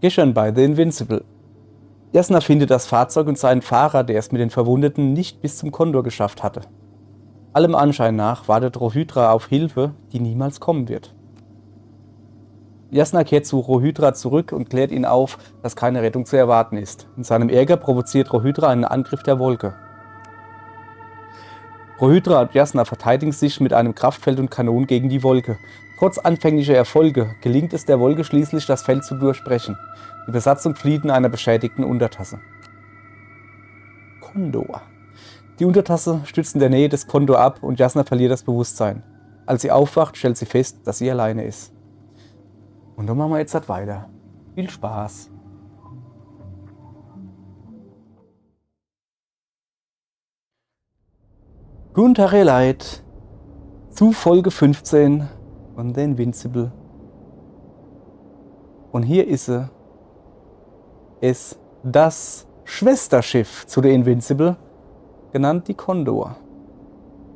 Gestern bei The Invincible. Jasna findet das Fahrzeug und seinen Fahrer, der es mit den Verwundeten nicht bis zum Kondor geschafft hatte. Allem Anschein nach wartet Rohydra auf Hilfe, die niemals kommen wird. Jasna kehrt zu Rohydra zurück und klärt ihn auf, dass keine Rettung zu erwarten ist. In seinem Ärger provoziert Rohydra einen Angriff der Wolke. Rohydra und Jasna verteidigen sich mit einem Kraftfeld und Kanonen gegen die Wolke. Trotz anfänglicher Erfolge gelingt es der Wolke schließlich, das Feld zu durchbrechen. Die Besatzung flieht in einer beschädigten Untertasse. Kondor. Die Untertasse stürzt in der Nähe des Kondor ab und Jasna verliert das Bewusstsein. Als sie aufwacht, stellt sie fest, dass sie alleine ist. Und dann machen wir jetzt halt weiter. Viel Spaß. Guten Tag, ihr Leid. Zu Folge 15 von The Invincible. Und hier ist sie. Ist das Schwesterschiff zu The Invincible, genannt die Kondor.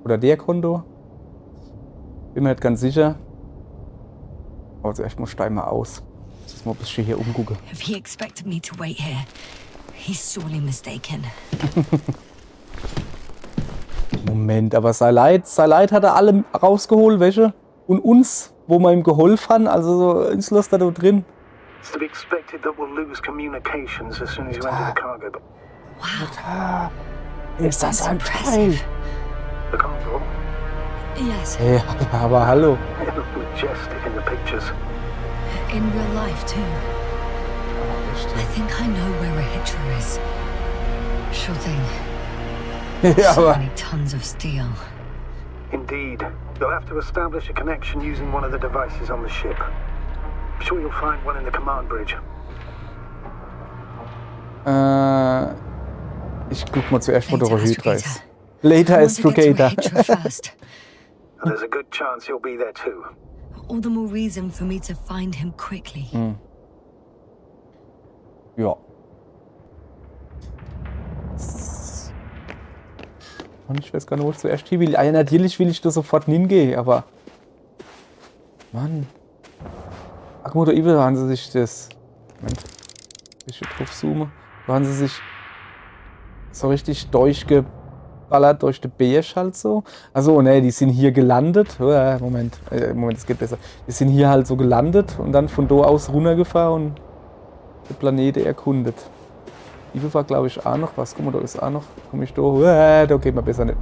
Oder der Kondor. Bin mir nicht ganz sicher. Aber zuerst mal steig mal aus. Jetzt mal ein bisschen hier umgucken. If he expected me to wait here, he's sorely mistaken. Moment, aber sei leid hat er alle rausgeholt, welche? Und uns, wo wir ihm geholfen haben, also so ins Schloss da drin. It's to be expected that we'll lose communications as soon as you enter the cargo. But Wow, Ist das ein Teil? impressive. the Condor, Yes, Ja, aber hallo. it looked majestic in the pictures. in real life too. I think I know where a hitcher is. Sure thing. Ja, So aber many tons of steel. Indeed, you'll have to establish a connection using one of the devices on the ship. I'm sure you'll find one in the command bridge. ich guck mal zuerst, wo der Later, Rohydra Astrogator. ist. Later I want to get to a Astrogator. hitcher first. And there's a good chance you'll be there too. All the more reason for me to find him quickly. Ja. Und ich weiß gar nicht, wo ich zuerst hin will. Ja, natürlich will ich da sofort hingehen, aber... Mann. Ach, guck mal, da eben haben sie sich das... Moment. Ich drauf zoome. Da haben sie sich so richtig durchgeballert durch den Berg halt so. Also, ne, die sind hier gelandet. Moment, es geht besser. Die sind hier halt so gelandet und dann von da aus runtergefahren und den Planeten erkundet. Hier war, glaube ich, auch noch was. Guck mal, da ist auch noch. Komm ich da? Da geht man besser nicht.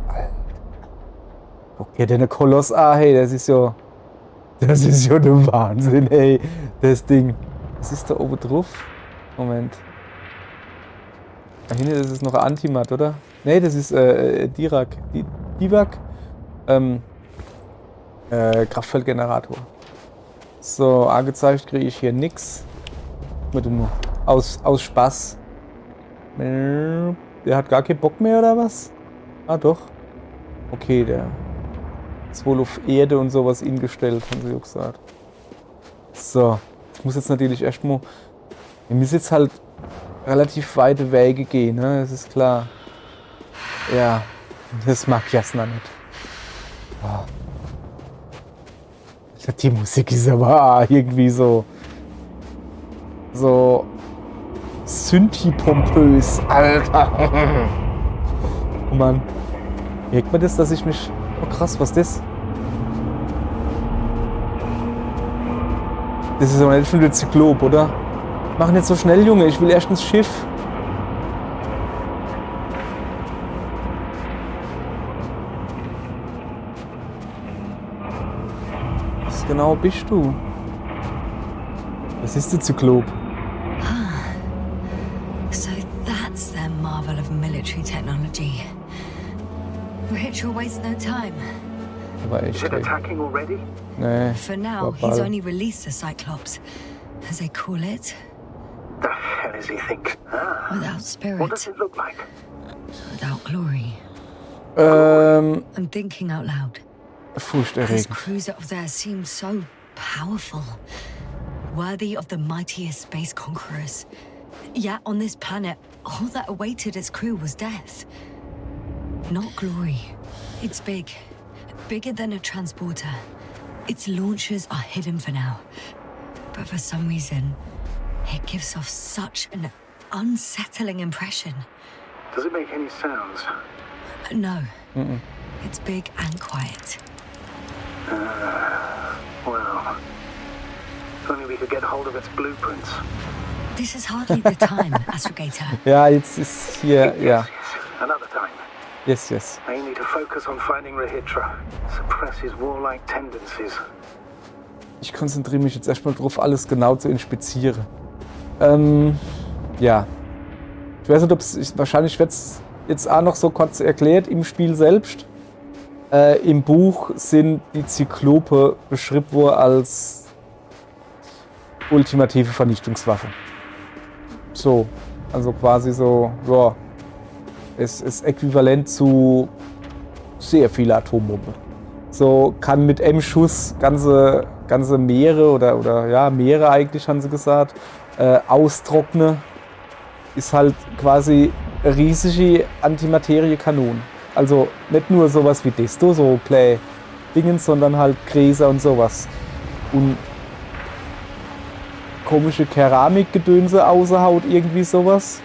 Okay, der eine Koloss. Hey, das ist ja der Wahnsinn, ey. Das Ding. Was ist da oben drauf? Moment. Da hinten ist es noch ein Antimat, oder? Ne, das ist Dirac. Divac. Kraftfeldgenerator. So, angezeigt kriege ich hier nix. Mit nur aus Spaß. Der hat gar keinen Bock mehr, oder was? Ah, doch. Okay, der ist wohl auf Erde und sowas gestellt, haben sie auch gesagt. So, ich muss jetzt natürlich erstmal... Wir müssen jetzt halt relativ weite Wege gehen, ne? Das ist klar. Ja, das mag Jasna nicht. Oh. Die Musik ist aber irgendwie so synthi-pompös, Alter. Oh Mann. Merkt man das, dass ich mich... Oh krass, was ist das? Das ist aber nicht schon der Zyklop, oder? Mach nicht so schnell, Junge. Ich will erst ins Schiff. Was genau bist du? Was ist der Zyklop? So that's their marvel of military technology. Ritual wastes no time. Aber Is echt, it ey. attacking already? Nee. For now, War he's ball. only released the Cyclops, as they call it, The hell is he thinking? Ah, without what spirit, does it look like? without glory. I'm thinking out loud. This furchterregend. cruiser of theirs seems so powerful, worthy of the mightiest space conquerors. Yet on this planet, all that awaited its crew was death. Not glory. It's big. Bigger than a transporter. Its launchers are hidden for now. But for some reason, It gives off such an unsettling impression. Does it make any sounds? No. It's big and quiet. Well, if only we could get hold of its blueprints. This is hardly the time, Astrogator. Ja, jetzt ist hier, ja. Yes. Another time. Yes, yes. I need to focus on finding Rahitra. Suppress his warlike tendencies. Ich konzentriere mich jetzt erstmal drauf, alles genau zu inspizieren. Ja. Ich weiß nicht, ob es, wahrscheinlich wird es jetzt auch noch so kurz erklärt im Spiel selbst. Im Buch sind die Zyklope beschrieben worden als ultimative Vernichtungswaffe. So, also quasi so, ja, es ist äquivalent zu sehr viel Atombombe. So kann mit M-Schuss ganze Meere oder ja, Meere eigentlich, haben sie gesagt, austrocknen. Ist halt quasi eine riesige Antimaterie-Kanon. Also nicht nur sowas wie Desto, so Play-Dingens, sondern halt Gräser und sowas. Und komische Keramikgedönse außerhaut, irgendwie sowas.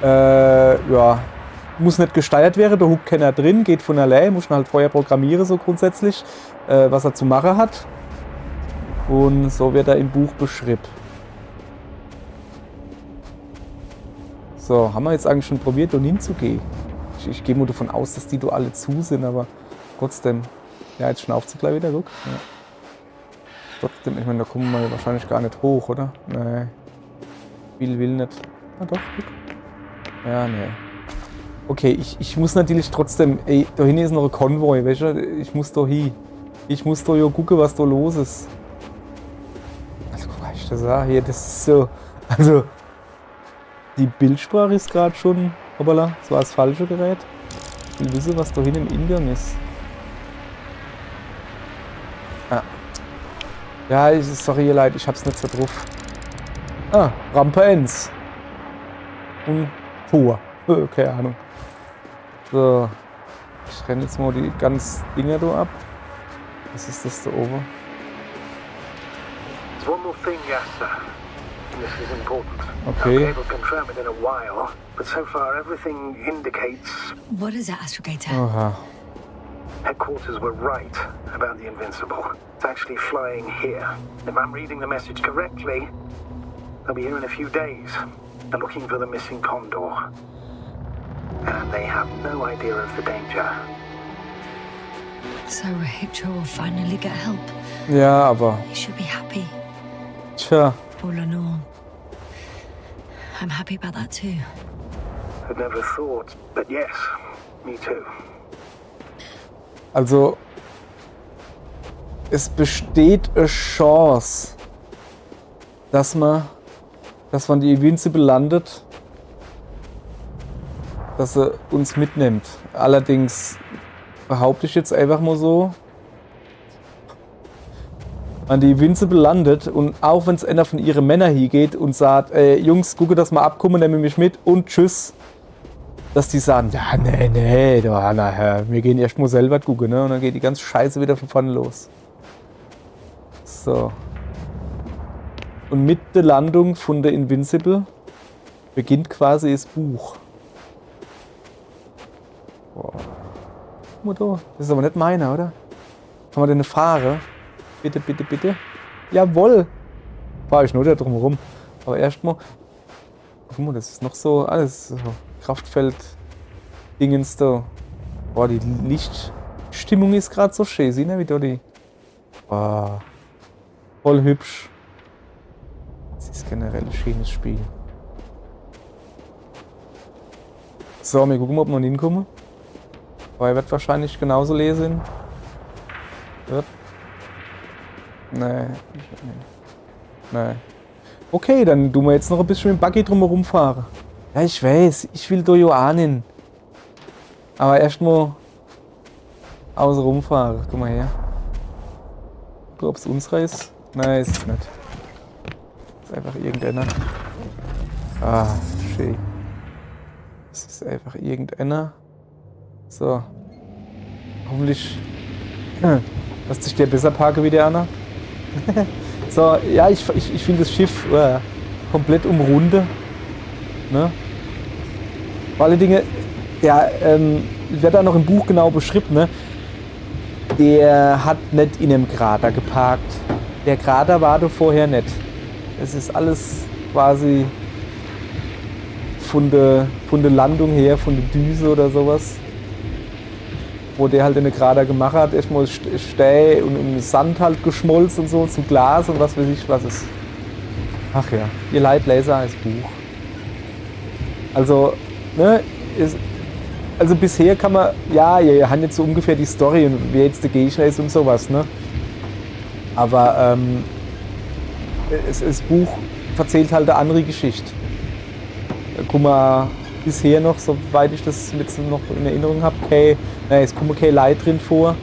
Ja, muss nicht gesteuert werden, da huckt keiner drin, geht von allein, muss man halt vorher programmieren, so grundsätzlich, was er zu machen hat. Und so wird er im Buch beschrieben. So, haben wir jetzt eigentlich schon probiert, da hinzugehen? Ich gehe mal davon aus, dass die da alle zu sind, aber trotzdem. Ja, jetzt schnauft sie gleich wieder, guck. Ja. Trotzdem, ich meine, da kommen wir wahrscheinlich gar nicht hoch, oder? Nee. Will nicht. Ah doch, guck. Ja, nee. Okay, ich muss natürlich trotzdem, ey, da hinten ist noch ein Konvoi, weißt du? Ich muss da hin. Ich muss da ja gucken, was da los ist. Also, guck mal, ich das sah hier, das ist so, also, die Bildsprache ist gerade schon, hoppala, das war das falsche Gerät. Ich will wissen, was da hinten im Ingang ist. Ah. Ja, sorry, ihr Leid, ich hab's nicht so drauf. Ah, Rampe 1. Und Tor. Keine Ahnung. So. Ich renne jetzt mal die ganzen Dinger da ab. Was ist das da oben? There's one more thing, Yasser. And this is important. Okay. I'll be able to confirm it in a while, but so far everything indicates What is it, Astrogator? Aha. headquarters were right about the Invincible. It's actually flying here. If I'm reading the message correctly, they'll be here in a few days. They're looking for the missing Condor. And they have no idea of the danger. So Rahitra will finally get help. Ja, aber. You should be happy. Tja. All in all. I'm happy about that too. I'd never thought, but yes, me too. Also. Es besteht eine Chance, dass man die Invincible landet, dass sie uns mitnimmt. Allerdings behaupte ich jetzt einfach mal so, wenn die Invincible landet und auch wenn es einer von ihren Männern hier geht und sagt, Jungs, gucke, dass wir abkommen, nehmen mich mit und tschüss, dass die sagen, ja, nee, wir gehen erst mal selber gucken, ne? Und dann geht die ganze Scheiße wieder von vorne los. So. Und mit der Landung von der Invincible beginnt quasi das Buch. Boah. Guck mal da. Das ist aber nicht meiner, oder? Kann man denn eine fahren? Bitte, bitte, bitte. Jawohl! Fahre ich nur da drum herum. Aber erstmal. Guck mal, das ist noch so alles so Kraftfeld-Dingens da. Boah, die Lichtstimmung ist gerade so schön. Sieh, ne, wie da die. Boah. Voll hübsch. Das ist generell ein schönes Spiel. So, wir gucken, ob wir hinkommen. Aber er wird wahrscheinlich genauso lesen. Wird. Nee. Okay, dann tun wir jetzt noch ein bisschen mit dem Buggy drumherum fahren. Ja, ich weiß, ich will da ja ahnen. Aber erstmal außen rumfahren. Guck mal her. Guck, ob es unserer ist. Nein, ist es nicht. Ist einfach irgendeiner. Ah, schön. Es ist einfach irgendeiner. So. Hoffentlich lässt sich der besser parken wie der Anna. So, ja, ich will das Schiff komplett umrunde. Ne? Vor allen Dingen, ja, wird da noch im Buch genau beschrieben, ne? Der hat nicht in einem Krater geparkt. Der Krater war da vorher nicht. Es ist alles quasi von der Landung her, von der Düse oder sowas. Wo der halt in den Krater gemacht hat, erstmal Stein und im Sand halt geschmolzen und so, zu Glas und was weiß ich, was ist. Ach ja, ihr Leid Laser als Buch. Also, ne, also bisher kann man, ja, ihr habt jetzt so ungefähr die Story und wer jetzt der Gegner ist und sowas, ne. Aber das Buch erzählt halt eine andere Geschichte. Da kann man bisher noch, soweit ich das jetzt noch in Erinnerung habe, es kommen keine Leute drin vor.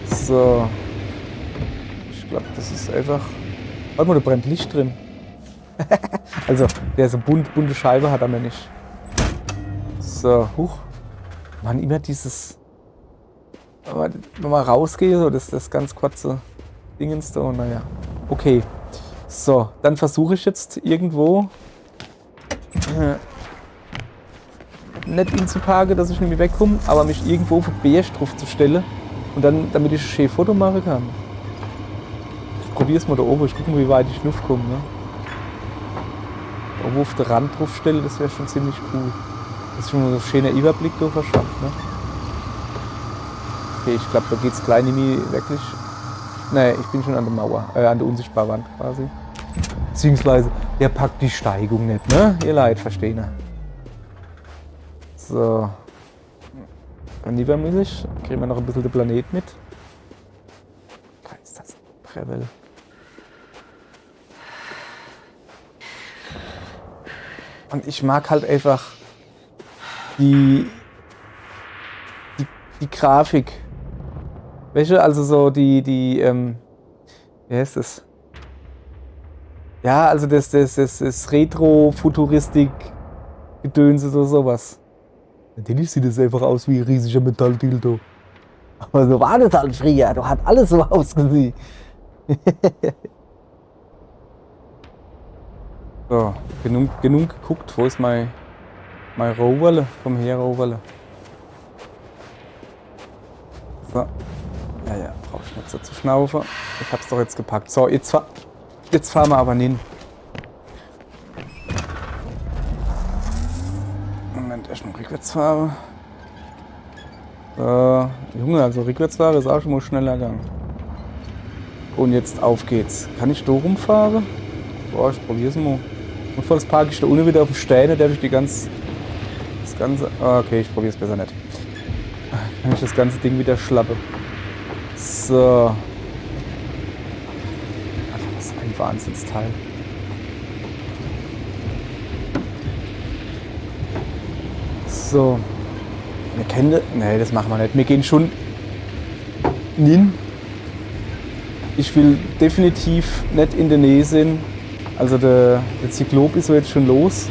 So. Ich glaube, das ist einfach. Warte mal, da brennt Licht drin. Also, der so bunte Scheibe hat aber nicht. So, huch. Mann, immer dieses. Wenn man rausgehe, so das ganz kurze Dingens da, naja. Okay. So, dann versuche ich jetzt irgendwo nicht ihn zu parken, dass ich nicht mehr wegkomme, aber mich irgendwo auf den Berg drauf zu stellen und dann, damit ich ein schönes Foto machen kann. Ich probiere es mal da oben, ich gucke mal, wie weit ich komme. Ne? Irgendwo auf den Rand drauf stellen, das wäre schon ziemlich cool. Das ist schon mal so ein schöner Überblick da verschafft. Ne? Okay, ich glaube, da geht es gleich nicht mehr wirklich. Nee, ich bin schon an der Mauer, an der unsichtbaren Wand quasi. Beziehungsweise, der packt die Steigung nicht, ne? Ihr Leid, verstehen. So. Dann liebermäßig kriegen wir noch ein bisschen den Planet mit. Was ist das? Prevel. Und ich mag halt einfach die Grafik. Welche? Also so wie heißt das? Ja, also das Retro-Futuristik-Gedönse oder sowas. Natürlich sieht es einfach aus wie ein riesiger Metalldildo. Aber so war das halt früher. Du hat alles so ausgesehen. So, genug geguckt. Wo ist mein Rohwolle? Komm her, Rohwolle. So. Ja, brauche ich nicht so zu schnaufen. Ich hab's doch jetzt gepackt. So, jetzt fahren wir aber hin. Moment, erstmal rückwärts fahren. Junge, also rückwärts fahren ist auch schon mal schneller gegangen. Und jetzt auf geht's. Kann ich da rumfahren? Boah, ich probier's mal. Und voll parke ich da unten wieder auf dem Stein, da darf ich das ganze. Okay, ich probier's besser nicht. Kann ich das ganze Ding wieder schlappe. So. Alter, das ist ein Wahnsinnsteil. So. Wir kennen. Nee, das machen wir nicht. Wir gehen schon hin. Ich will definitiv nicht in der Nähe sein. Also der Zyklop ist so jetzt schon los.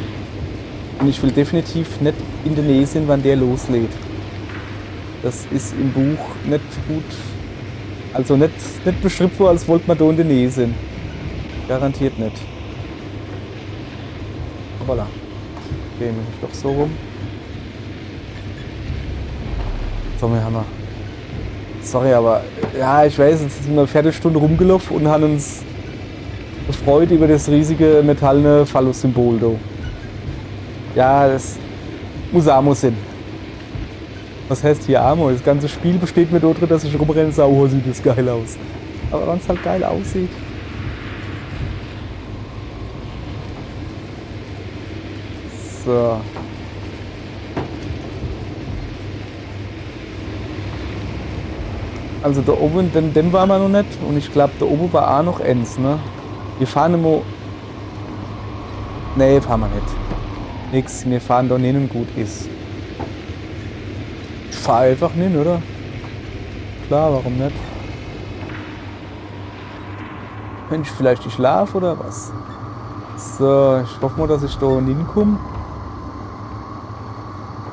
Und ich will definitiv nicht in der Nähe sein, wann der loslädt. Das ist im Buch nicht gut. Also nicht beschrieben worden, als wollte man da in der Nähe sein. Garantiert nicht. Voilà. Okay, nehme ich doch so rum. So, wir haben wir. Sorry, aber ja, ich weiß, jetzt sind wir eine Viertelstunde rumgelaufen und haben uns gefreut über das riesige metallene Phallus-Symbol da. Ja, das muss Amo sein. Was heißt hier Amo? Das ganze Spiel besteht mir darin, dass ich rumrenne und sage, oh, sieht das geil aus. Aber wenn es halt geil aussieht. So. Also da oben, den waren wir noch nicht. Und ich glaube, da oben war auch noch eins, ne? Wir fahren immer. Nee, fahren wir nicht. Nix, wir fahren da nicht und gut ist. Ich fahr einfach nicht, oder? Klar, warum nicht? Mensch, vielleicht ich schlafe oder was? So, ich hoffe mal, dass ich da hinkomme.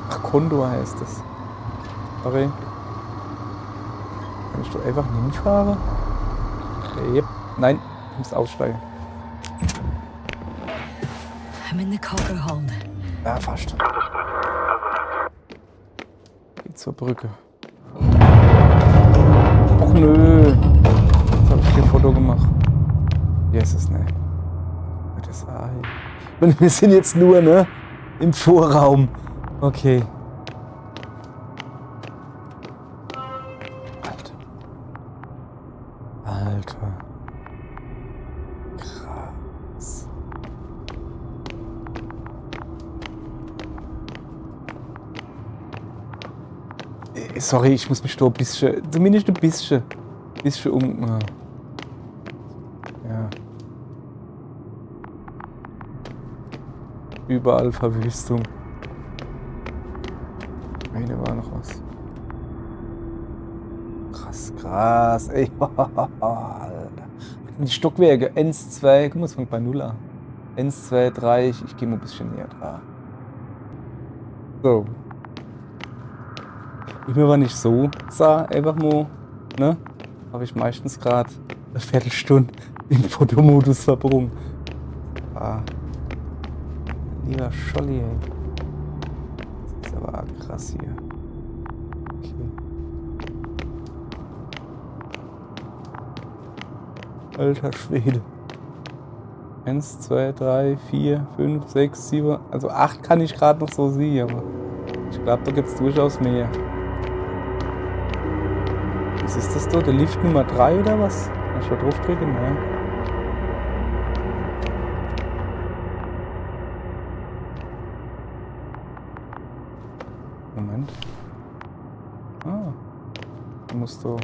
Ach, Kondor heißt es. Sorry. Kann ich doch einfach hinfahren? Yep. Nein, ich muss aussteigen. I'm in the cargo hold. Ja, fast. Geht zur Brücke. Och nö. Jetzt habe ich hier ein Foto gemacht. Yes, ist ne. Das Ei. Und wir sind jetzt nur, ne? Im Vorraum. Okay. Alter. Krass. Sorry, ich muss mich da ein bisschen, zumindest ein bisschen ja. Überall Verwüstung. Eine war noch was. Krass, ey. Alter. Die Stockwerke, 1, 2, guck mal, es fängt bei 0 an. 1, 2, 3, ich gehe mal ein bisschen näher dran. So. Ich mir aber nicht so sah, einfach mal, ne? Habe ich meistens gerade eine Viertelstunde im Fotomodus verbrungen. Ah. Lieber Scholli, ey. Das ist aber krass hier. Okay. Alter Schwede. 1, 2, 3, 4, 5, 6, 7. Also 8 kann ich gerade noch so sehen, aber ich glaube, da gibt es durchaus mehr. Was ist das da? Der Lift Nummer 3 oder was? Kann ich da drauf drücken? Ja. Moment. Ah. Du musst da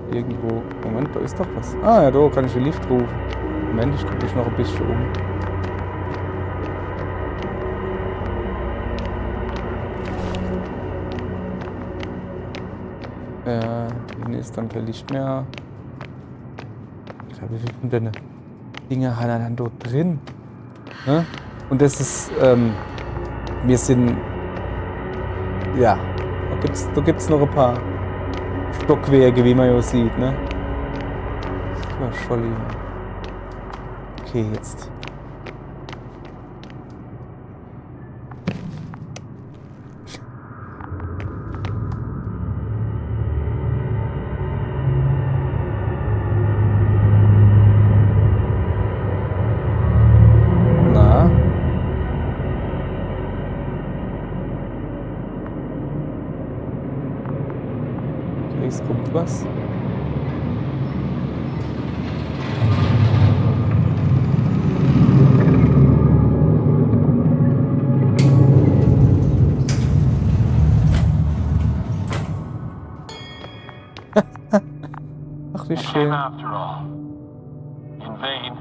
irgendwo. Moment, da ist doch was. Ah ja, da kann ich den Lift rufen. Moment, ich gucke mich noch ein bisschen um. Hier ist dann kein Licht mehr. Wie viele denn Dinge hat er dann dort drin? Ne? Und das ist, wir sind, ja, da gibt's noch ein paar Stockwerke, wie man ja sieht, ne? Ja, Scholli. Okay, jetzt. Es kommt was. Ach, wie schön. After all, in vain.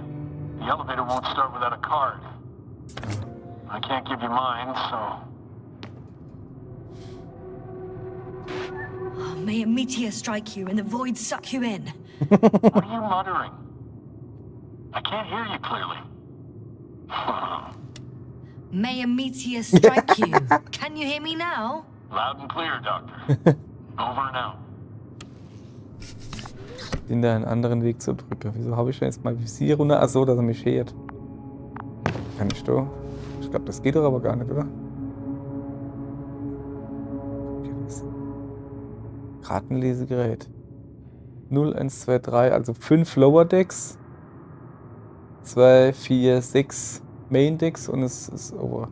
The elevator won't start without a card. I can't give you mine, so. May a meteor strike you and the void suck you in. What are you muttering? I can't hear you clearly. May a meteor strike you. Can you hear me now? Loud and clear, Doctor. Over and out. Bin da einen anderen Weg zur Brücke. Wieso habe ich denn jetzt mal Visier runter? Achso, dass er mich schert. Kann ich da? Ich glaube, das geht doch aber gar nicht, oder? Kartenlesegerät. 0, 1, 2, 3, also 5 Lower Decks. 2, 4, 6 Main Decks und es ist Over.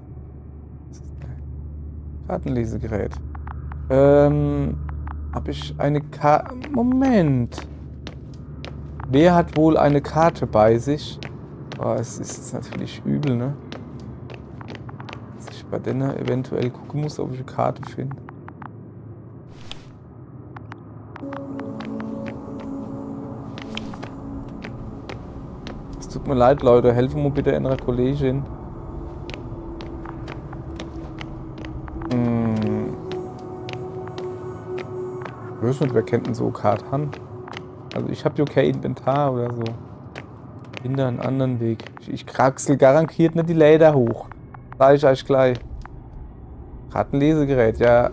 Kartenlesegerät. Habe ich eine Karte. Moment. Wer hat wohl eine Karte bei sich? Oh, es ist jetzt natürlich übel, ne? Dass ich bei denen eventuell gucken muss, ob ich eine Karte finde. Es tut mir leid, Leute. Helfen mir bitte einer Kollegin. Ich weiß nicht, wer kennt denn so Karten? Also ich habe ja kein Inventar oder so. Bin da einen anderen Weg. Ich kraxel garantiert nicht die Leiter hoch. Sag ich euch gleich. Kartenlesegerät, ja.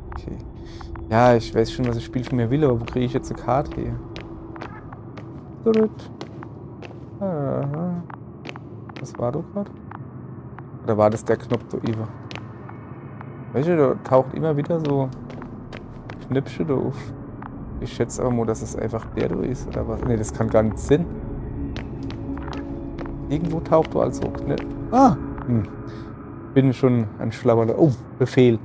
Okay. Ja, ich weiß schon, was das Spiel von mir will, aber wo kriege ich jetzt eine Karte her? Aha. Was war da gerade? Oder war das der Knopf da über? Weißt du, da taucht immer wieder so Knöpfe da auf. Ich schätze aber mal, dass es einfach der da ist, oder was? Ne, das kann gar nicht sein. Irgendwo taucht da also Knöpfe. Bin schon ein schlauer... Oh, Befehl.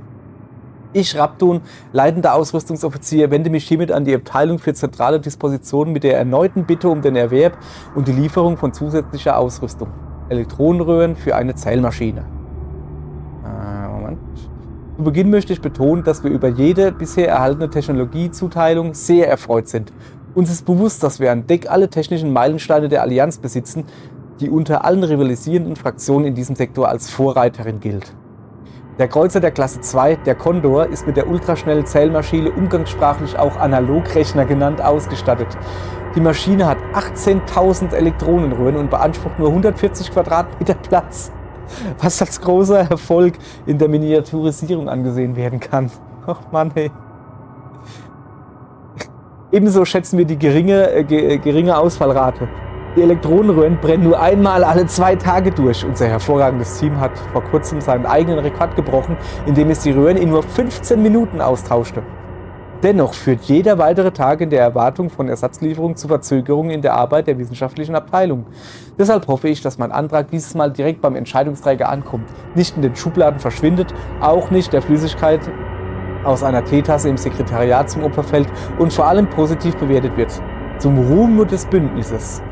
Ich, Raptun, leitender Ausrüstungsoffizier, wende mich hiermit an die Abteilung für zentrale Dispositionen mit der erneuten Bitte um den Erwerb und die Lieferung von zusätzlicher Ausrüstung. Elektronenröhren für eine Zählmaschine. Moment. Zu Beginn möchte ich betonen, dass wir über jede bisher erhaltene Technologiezuteilung sehr erfreut sind. Uns ist bewusst, dass wir an Deck alle technischen Meilensteine der Allianz besitzen, die unter allen rivalisierenden Fraktionen in diesem Sektor als Vorreiterin gilt. Der Kreuzer der Klasse 2, der Condor, ist mit der ultraschnellen Zählmaschine, umgangssprachlich auch Analogrechner genannt, ausgestattet. Die Maschine hat 18.000 Elektronenröhren und beansprucht nur 140 Quadratmeter Platz, was als großer Erfolg in der Miniaturisierung angesehen werden kann. Ach Mann, ey. Ebenso schätzen wir die geringe Ausfallrate. Die Elektronenröhren brennen nur einmal alle 2 Tage durch. Unser hervorragendes Team hat vor kurzem seinen eigenen Rekord gebrochen, indem es die Röhren in nur 15 Minuten austauschte. Dennoch führt jeder weitere Tag in der Erwartung von Ersatzlieferungen zu Verzögerungen in der Arbeit der wissenschaftlichen Abteilung. Deshalb hoffe ich, dass mein Antrag dieses Mal direkt beim Entscheidungsträger ankommt, nicht in den Schubladen verschwindet, auch nicht der Flüssigkeit aus einer Teetasse im Sekretariat zum Opfer fällt und vor allem positiv bewertet wird. Zum Ruhm des Bündnisses.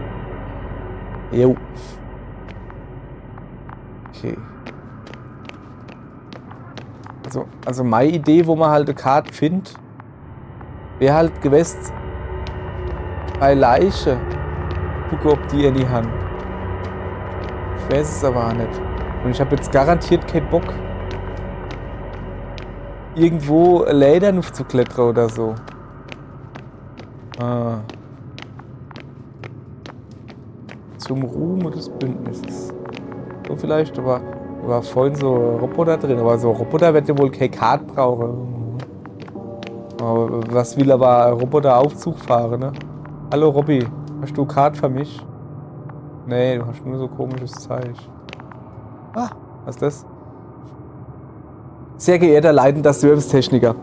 Jo. Okay. Also meine Idee, wo man halt eine Karte findet, wäre halt gewesen, bei Leiche. Gucke, ob die in die Hand. Ich weiß es aber auch nicht. Und ich habe jetzt garantiert keinen Bock, irgendwo Leitern aufzuklettern oder so. Zum Ruhm des Bündnisses. So vielleicht, aber war vorhin so Roboter drin, aber so Roboter wird ja wohl keine Karte brauchen. Aber was will aber ein Roboter-Aufzug fahren, ne? Hallo Robby, hast du Karte für mich? Nee, du hast nur so komisches Zeug. Was ist das? Sehr geehrter leitender Servicetechniker,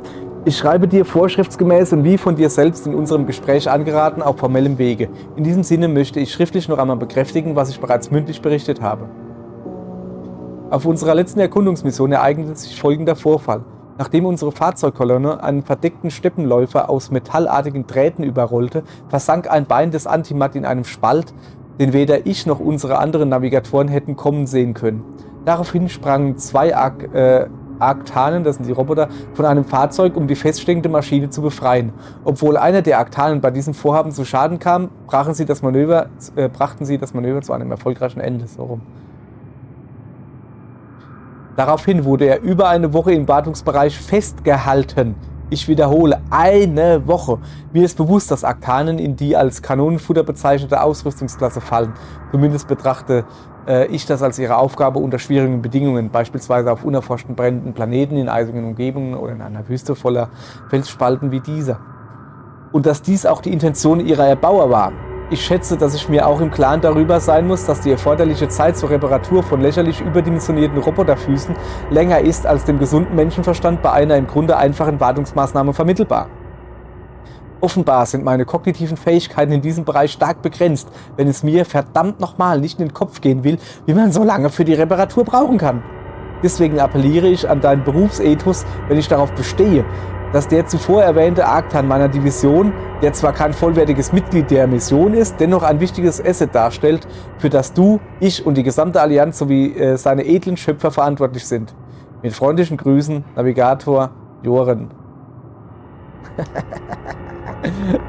ich schreibe dir vorschriftsgemäß und wie von dir selbst in unserem Gespräch angeraten auf formellem Wege. In diesem Sinne möchte ich schriftlich noch einmal bekräftigen, was ich bereits mündlich berichtet habe. Auf unserer letzten Erkundungsmission ereignete sich folgender Vorfall. Nachdem unsere Fahrzeugkolonne einen verdeckten Steppenläufer aus metallartigen Drähten überrollte, versank ein Bein des Antimat in einem Spalt, den weder ich noch unsere anderen Navigatoren hätten kommen sehen können. Daraufhin sprangen 2 Arktanen, das sind die Roboter, von einem Fahrzeug, um die feststeckende Maschine zu befreien. Obwohl einer der Arktanen bei diesem Vorhaben zu Schaden kam, brachten sie das Manöver zu einem erfolgreichen Ende. So rum. Daraufhin wurde er über eine Woche im Wartungsbereich festgehalten. Ich wiederhole, eine Woche. Mir ist bewusst, dass Arktanen in die als Kanonenfutter bezeichnete Ausrüstungsklasse fallen. Zumindest betrachte ich das als ihre Aufgabe unter schwierigen Bedingungen, beispielsweise auf unerforschten brennenden Planeten, in eisigen Umgebungen oder in einer Wüste voller Felsspalten wie dieser. Und dass dies auch die Intention ihrer Erbauer war. Ich schätze, dass ich mir auch im Klaren darüber sein muss, dass die erforderliche Zeit zur Reparatur von lächerlich überdimensionierten Roboterfüßen länger ist als dem gesunden Menschenverstand bei einer im Grunde einfachen Wartungsmaßnahme vermittelbar. Offenbar sind meine kognitiven Fähigkeiten in diesem Bereich stark begrenzt, wenn es mir verdammt nochmal nicht in den Kopf gehen will, wie man so lange für die Reparatur brauchen kann. Deswegen appelliere ich an deinen Berufsethos, wenn ich darauf bestehe, dass der zuvor erwähnte Arktan meiner Division, der zwar kein vollwertiges Mitglied der Mission ist, dennoch ein wichtiges Asset darstellt, für das du, ich und die gesamte Allianz sowie seine edlen Schöpfer verantwortlich sind. Mit freundlichen Grüßen, Navigator Joren.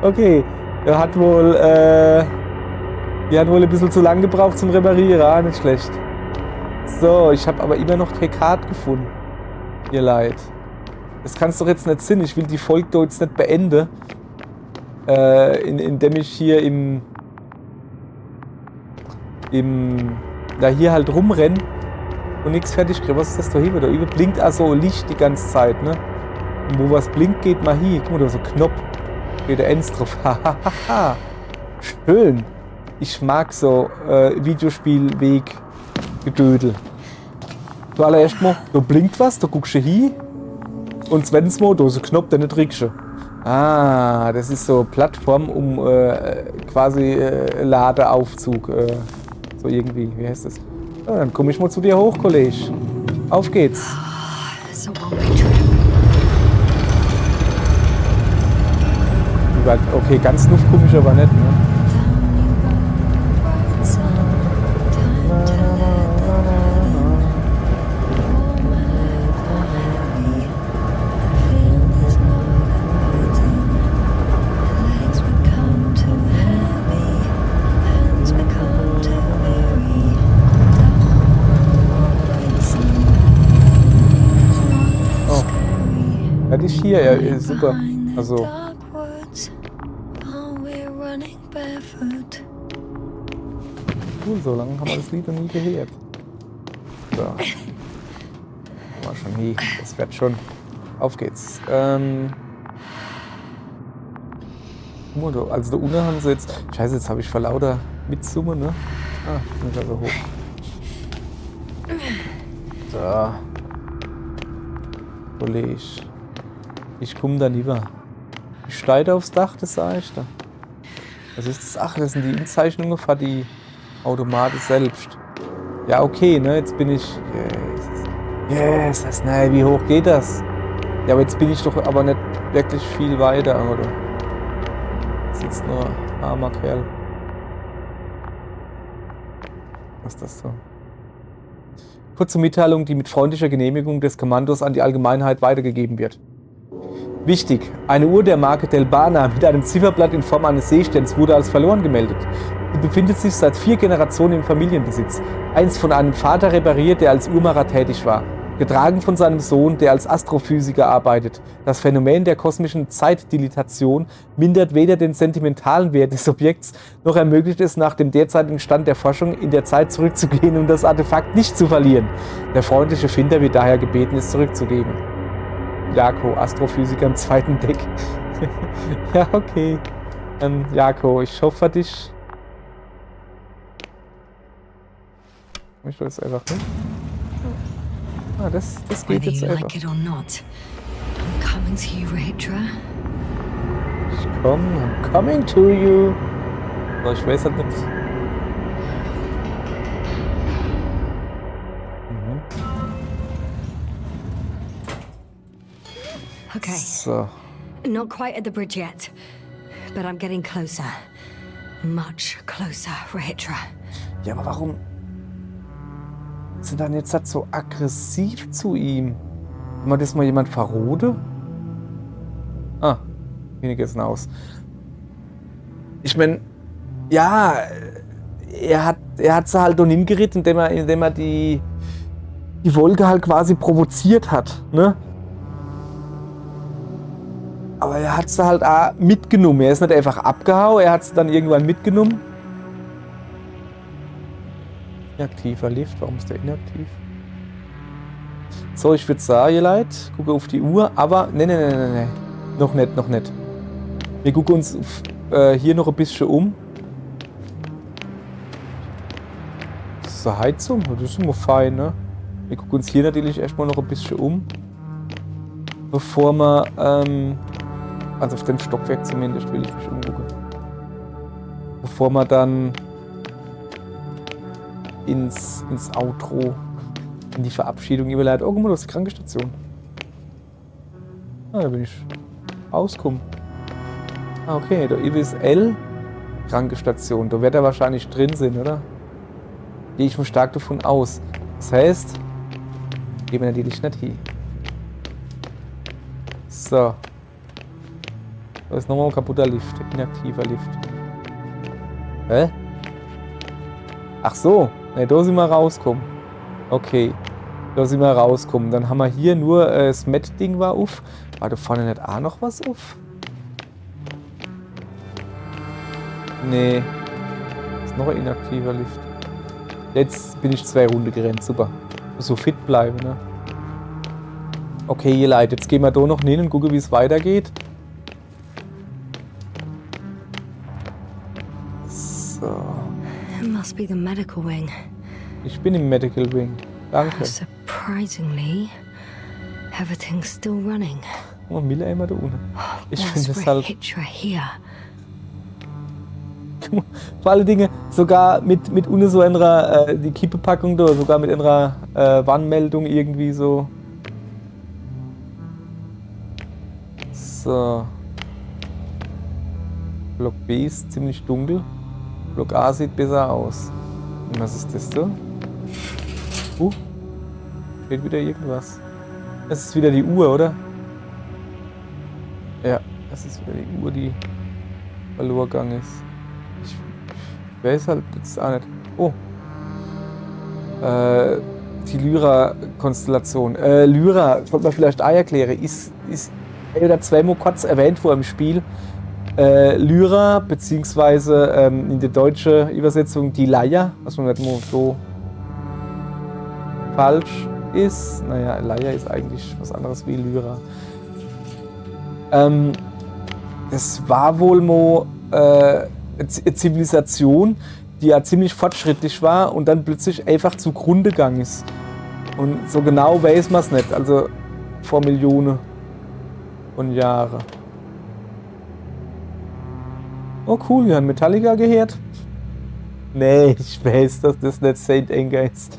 Okay, die hat wohl ein bisschen zu lang gebraucht zum Reparieren, nicht schlecht. So, ich habe aber immer noch keine Karte gefunden. Ihr Leid. Das kann es doch jetzt nicht sein. Ich will die Folge doch jetzt nicht beenden, indem ich hier hier halt rumrenne und nichts fertig kriege. Was ist das da hier? Da über blinkt also Licht die ganze Zeit, ne? Und wo was blinkt, geht mal hier. Guck mal, da ist so ein Knopf. Steht der Ends drauf. Hahaha. Schön. Ich mag so Videospielweg-Gedödel. Zuallererst mal, da blinkt was, da guckst du hin. Und zweitens mal, da ist ein Knopf, den drückst du. Ah, das ist so Plattform um quasi Ladeaufzug. So irgendwie, wie heißt das? Ja, dann komme ich mal zu dir hoch, Kollege. Auf geht's. It's a one-way trip. Okay, ganz nuff komme ich aber nicht, ne? Ja, die ist hier, ja, super. Also, cool, so lange haben wir das Lied noch nie gehört. So. War schon nie, das wird schon. Auf geht's. Also da unten haben sie jetzt. Scheiße, jetzt habe ich vor lauter Mitsumme, ne? Ah, bin ich also hoch. So. Kollege. Ich komme da lieber. Ich steige aufs Dach, das sage ich da. Was ist das? Ach, das sind die Inzeichnungen für die Automate selbst. Ja, okay, ne? Jetzt bin ich. Yes, nein, wie hoch geht das? Ja, aber jetzt bin ich doch aber nicht wirklich viel weiter, oder? Das ist jetzt nur ein armer Kerl. Was ist das so? Kurze Mitteilung, die mit freundlicher Genehmigung des Kommandos an die Allgemeinheit weitergegeben wird. Wichtig, eine Uhr der Marke Delbana mit einem Zifferblatt in Form eines Seesterns wurde als verloren gemeldet. Sie befindet sich seit 4 Generationen im Familienbesitz. Einst von einem Vater repariert, der als Uhrmacher tätig war. Getragen von seinem Sohn, der als Astrophysiker arbeitet. Das Phänomen der kosmischen Zeitdilatation mindert weder den sentimentalen Wert des Objekts, noch ermöglicht es nach dem derzeitigen Stand der Forschung in der Zeit zurückzugehen, um das Artefakt nicht zu verlieren. Der freundliche Finder wird daher gebeten, es zurückzugeben. Jako, Astrophysiker im 2. Deck. Ja, okay. Jako, ich hoffe für dich. Ich will es einfach nicht. Ah, das geht Whether jetzt you einfach. like it or not, I'm coming to you, Rahitra. I'm coming to you. So, ich weiß halt nicht. Okay, So. not quite at the bridge yet, but I'm getting closer. Much closer, Rahitra. Ja, aber warum sind dann jetzt halt so aggressiv zu ihm? Kann man das mal jemand verrode? Ah, weniger ist aus. Ich meine, ja, er hat sie halt nun hingeritten, indem er die Wolke halt quasi provoziert hat, ne? Aber er hat sie halt auch mitgenommen. Er ist nicht einfach abgehauen, er hat sie dann irgendwann mitgenommen. Inaktiver Lift, warum ist der inaktiv? So, ich würde sagen, ihr Leute, gucke auf die Uhr, aber ne. Noch nicht. Wir gucken uns hier noch ein bisschen um. Das ist eine Heizung, das ist immer fein, ne? Wir gucken uns hier natürlich erstmal noch ein bisschen um. Bevor wir, also auf dem Stockwerk zumindest will ich mich umgucken. Bevor wir dann ins Outro, in die Verabschiedung überleiten. Oh, guck mal, das ist die Krankenstation. Ah, da bin ich rausgekommen. Ah, okay, da ist L Krankenstation. Da wird er wahrscheinlich drin sein, oder? Gehe ich mal stark davon aus. Das heißt, gehen wir natürlich nicht hin. So. Da ist nochmal ein kaputter Lift. Inaktiver Lift. Hä? Ach so. Ne, da sind wir rausgekommen. Okay. Da sind wir rausgekommen. Dann haben wir hier nur das Met-Ding war auf. War da vorne nicht auch noch was auf? Nee. Ist noch ein inaktiver Lift. Jetzt bin ich 2 Runden gerannt. Super. So fit bleiben, ne? Okay, ihr Leute, jetzt gehen wir da noch hin und gucken, wie es weitergeht. So. It must be the medical wing. Ich bin im Medical Wing. Danke. Surprisingly, everything's still running. Oh, Miller immer da unten. Ich There's finde das halt... Rahitra here. Vor allen Dingen sogar mit unten so einer, die Kippepackung da, sogar mit einer Warnmeldung irgendwie so. So. Block B ist ziemlich dunkel. Block A sieht besser aus. Und was ist das da? Steht wieder irgendwas. Das ist wieder die Uhr, oder? Ja, das ist wieder die Uhr, die verloren gegangen ist. Ich weiß halt jetzt auch nicht. Oh. Die Lyra-Konstellation. Lyra, sollte man vielleicht auch erklären, ist ein oder zweimal kurz erwähnt worden im Spiel. Lyra, beziehungsweise in der deutschen Übersetzung die Leier, was man nicht mal so falsch ist. Naja, Leier ist eigentlich was anderes wie Lyra. Das war wohl mal eine Zivilisation, die ja ziemlich fortschrittlich war und dann plötzlich einfach zugrunde gegangen ist. Und so genau weiß man es nicht, also vor Millionen von Jahren. Oh cool, wir haben Metallica gehört. Nee, ich weiß, dass das nicht Saint Anger ist.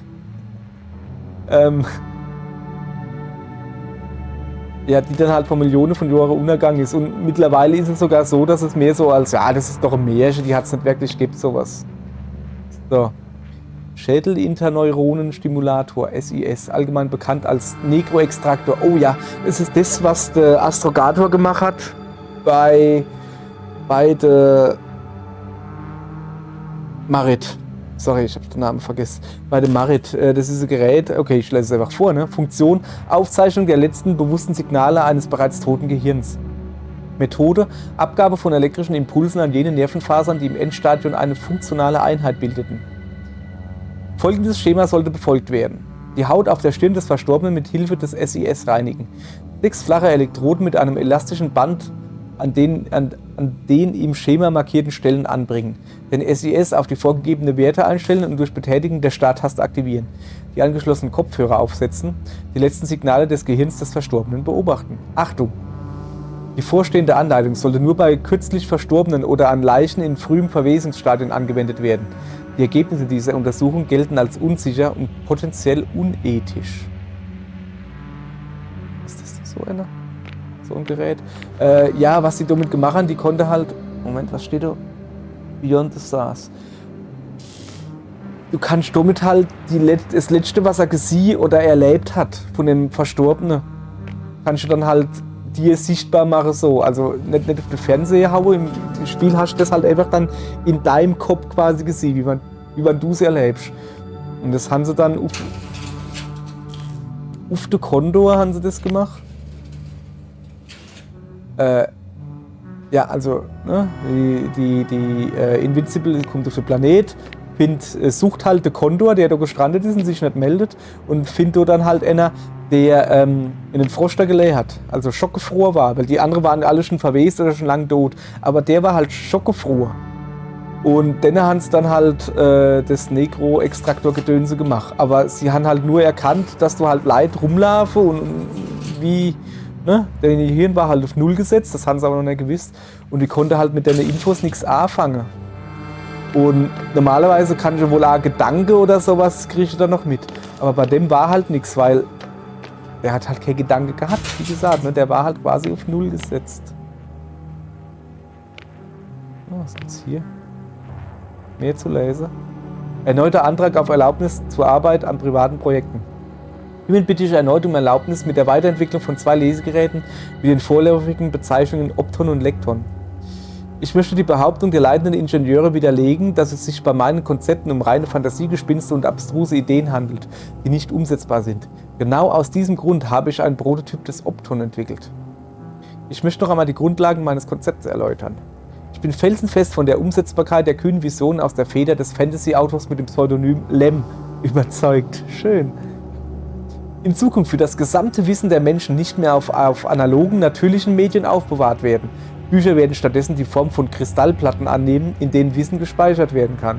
Ja, die dann halt vor Millionen von Jahren untergegangen ist. Und mittlerweile ist es sogar so, dass es mehr so als, ja, das ist doch ein Märchen, die hat es nicht wirklich gibt, sowas. So. Schädelinterneuronenstimulator, SIS, allgemein bekannt als Necroextraktor. Oh ja, es ist das, was der Astrogator gemacht hat bei der Marit. Sorry, ich habe den Namen vergessen. Bei dem Marit, das ist ein Gerät, okay, ich lese es einfach vor, ne? Funktion, Aufzeichnung der letzten bewussten Signale eines bereits toten Gehirns. Methode, Abgabe von elektrischen Impulsen an jene Nervenfasern, die im Endstadium eine funktionale Einheit bildeten. Folgendes Schema sollte befolgt werden. Die Haut auf der Stirn des Verstorbenen mit Hilfe des SIS reinigen. 6 flache Elektroden mit einem elastischen Band an den im Schema markierten Stellen anbringen. Den SIS auf die vorgegebene Werte einstellen und durch Betätigen der Starttaste aktivieren. Die angeschlossenen Kopfhörer aufsetzen. Die letzten Signale des Gehirns des Verstorbenen beobachten. Achtung! Die vorstehende Anleitung sollte nur bei kürzlich Verstorbenen oder an Leichen in frühem Verwesungsstadium angewendet werden. Die Ergebnisse dieser Untersuchung gelten als unsicher und potenziell unethisch. Ist das so einer? So ein Gerät? Ja, was die damit gemacht haben, die konnte halt... Moment, was steht da? Beyond the Stars. Du kannst damit halt das Letzte, was er gesehen oder erlebt hat von dem Verstorbenen, kannst du dann halt dir sichtbar machen so. Also nicht auf den Fernseher hauen, im Spiel hast du das halt einfach dann in deinem Kopf quasi gesehen, wie man du es erlebst. Und das haben sie dann auf den Kondor haben sie das gemacht. Ja, also ne, die Invincible kommt auf den Planet, sucht halt den Kondor, der da gestrandet ist und sich nicht meldet, und findet da dann halt einer, der in den Frosch da gelegt hat, also schockgefroren war, weil die anderen waren alle schon verwest oder schon lange tot, aber der war halt schockgefroren. Und dann haben sie dann halt das Necro-Extraktor-Gedönse gemacht, aber sie haben halt nur erkannt, dass du halt Leid rumlaufen und wie... Ne? Der Hirn war halt auf 0 gesetzt, das haben sie aber noch nicht gewusst. Und die konnte halt mit den Infos nichts anfangen. Und normalerweise kann ich wohl auch Gedanke oder sowas, kriege ich dann noch mit. Aber bei dem war halt nichts, weil der hat halt kein Gedanke gehabt, wie gesagt. Ne? Der war halt quasi auf 0 gesetzt. Oh, was gibt's hier? Mehr zu lesen. Erneuter Antrag auf Erlaubnis zur Arbeit an privaten Projekten. Hiermit bitte ich erneut um Erlaubnis mit der Weiterentwicklung von 2 Lesegeräten mit den vorläufigen Bezeichnungen Opton und Lekton. Ich möchte die Behauptung der leitenden Ingenieure widerlegen, dass es sich bei meinen Konzepten um reine Fantasiegespinste und abstruse Ideen handelt, die nicht umsetzbar sind. Genau aus diesem Grund habe ich einen Prototyp des Opton entwickelt. Ich möchte noch einmal die Grundlagen meines Konzepts erläutern. Ich bin felsenfest von der Umsetzbarkeit der kühnen Visionen aus der Feder des Fantasy-Autors mit dem Pseudonym Lem überzeugt. Schön. In Zukunft wird das gesamte Wissen der Menschen nicht mehr auf analogen, natürlichen Medien aufbewahrt werden. Bücher werden stattdessen die Form von Kristallplatten annehmen, in denen Wissen gespeichert werden kann.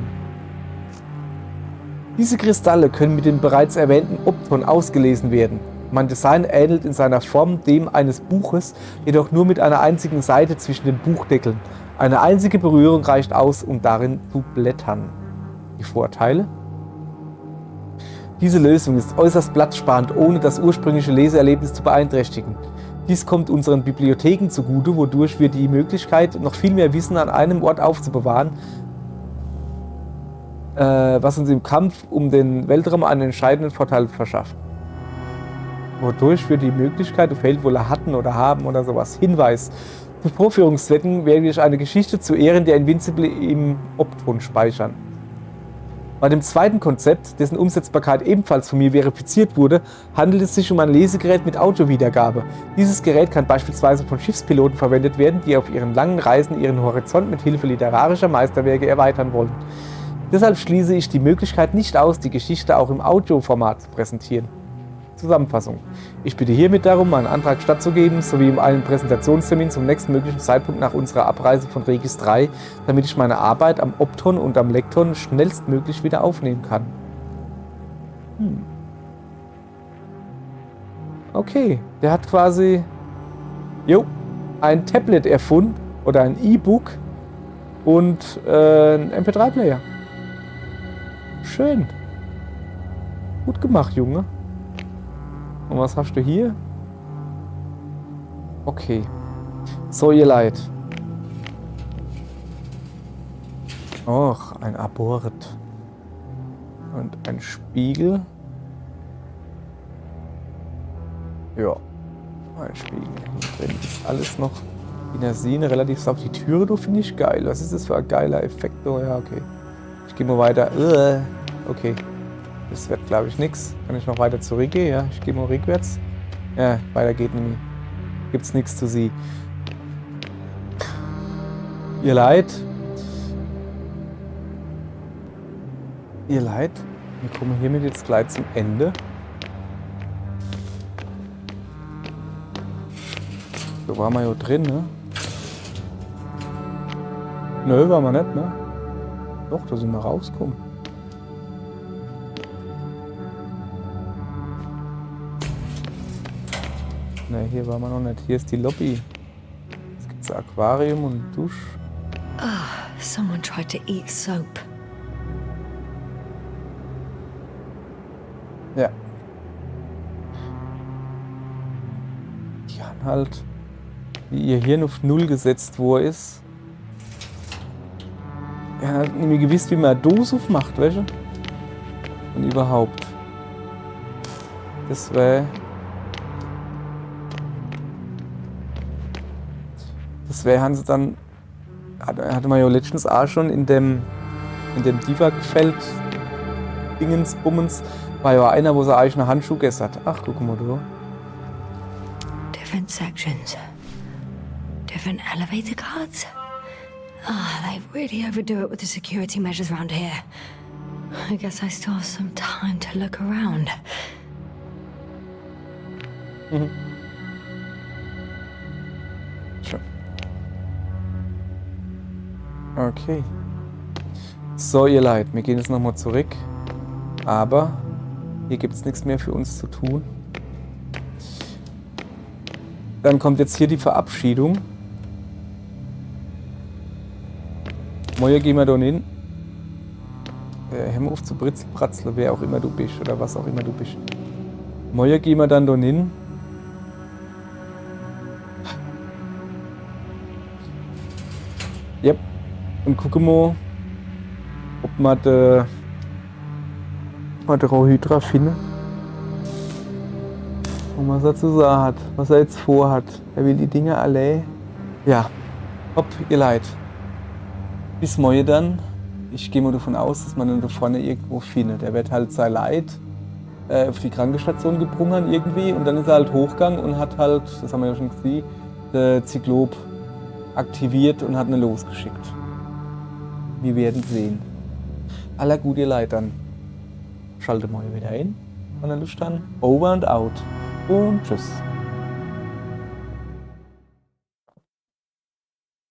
Diese Kristalle können mit dem bereits erwähnten Opton ausgelesen werden. Mein Design ähnelt in seiner Form dem eines Buches, jedoch nur mit einer einzigen Seite zwischen den Buchdeckeln. Eine einzige Berührung reicht aus, um darin zu blättern. Die Vorteile? Diese Lösung ist äußerst platzsparend, ohne das ursprüngliche Leseerlebnis zu beeinträchtigen. Dies kommt unseren Bibliotheken zugute, wodurch wir die Möglichkeit, noch viel mehr Wissen an einem Ort aufzubewahren, was uns im Kampf um den Weltraum einen entscheidenden Vorteil verschafft. Wodurch wir die Möglichkeit, fehlt wohl hatten oder haben oder sowas. Hinweis. Für Vorführungszwecken werde ich eine Geschichte zu Ehren der Invincible im Opton speichern. Bei dem zweiten Konzept, dessen Umsetzbarkeit ebenfalls von mir verifiziert wurde, handelt es sich um ein Lesegerät mit Audiowiedergabe. Dieses Gerät kann beispielsweise von Schiffspiloten verwendet werden, die auf ihren langen Reisen ihren Horizont mit Hilfe literarischer Meisterwerke erweitern wollen. Deshalb schließe ich die Möglichkeit nicht aus, die Geschichte auch im Audioformat zu präsentieren. Zusammenfassung. Ich bitte hiermit darum, meinen Antrag stattzugeben, sowie um einen Präsentationstermin zum nächstmöglichen Zeitpunkt nach unserer Abreise von Regis 3, damit ich meine Arbeit am Opton und am Lekton schnellstmöglich wieder aufnehmen kann. Okay, der hat quasi ein Tablet erfunden oder ein E-Book und ein MP3-Player. Schön. Gut gemacht, Junge. Und was hast du hier? Okay. So, ihr Leid. Och, ein Abort. Und ein Spiegel. Ja. Ein Spiegel. Hier drin ist alles noch in der Szene relativ sauber. Die Türe, du, finde ich geil. Was ist das für ein geiler Effekt? Oh ja, okay. Ich gehe mal weiter. Okay. Das wird, glaube ich, nichts. Kann ich noch weiter zurückgehen? Ja, ich gehe mal rückwärts. Ja, weiter geht nämlich. Gibt's nichts zu sehen. Ihr Leid. Wir kommen hiermit jetzt gleich zum Ende. So waren wir ja drin, ne? Nö, waren wir nicht, ne? Doch, da sind wir rausgekommen. Ne, hier waren wir noch nicht. Hier ist die Lobby. Jetzt gibt es ein Aquarium und eine Dusche. Someone tried to eat soap. Ja. Die haben halt, wie ihr Hirn auf 0 gesetzt, wo er ist. Er hat halt nämlich gewusst, wie man eine Dose aufmacht, weißt du? Und überhaupt. Das wäre haben sie dann, hatte man ja letztens auch schon in dem Divak-Feld Dingensbummens, war ja einer, wo sie eigentlich einen Handschuh gegessen hat. Ach, guck mal du. Different sections. Different elevator cards. They really overdo it with the security measures around here. I guess I still have some time to look around. Sure. Okay. So, ihr Leid, wir gehen jetzt nochmal zurück. Aber hier gibt es nichts mehr für uns zu tun. Dann kommt jetzt hier die Verabschiedung. Moja, gehen wir da hin. Hör mal auf zu britzelbratzle, wer auch immer du bist oder was auch immer du bist. Moja, gehen wir dann da hin. Yep. Und gucken wir, ob man den Rohydra finden. Und was er zu sagen hat, was er jetzt vorhat. Er will die Dinge alle. Ja, hopp, ihr Leid. Bis morgen dann. Ich gehe mal davon aus, dass man ihn da vorne irgendwo findet. Er wird halt sein Leid auf die Krankenstation gebrungen irgendwie und dann ist er halt hochgegangen und hat halt, das haben wir ja schon gesehen, den Zyklop aktiviert und hat ihn losgeschickt. Wir werden sehen. Aller gute Leid dann. Schalte mal wieder ein. Wenn ihr Lust habt. Over and out. Und tschüss.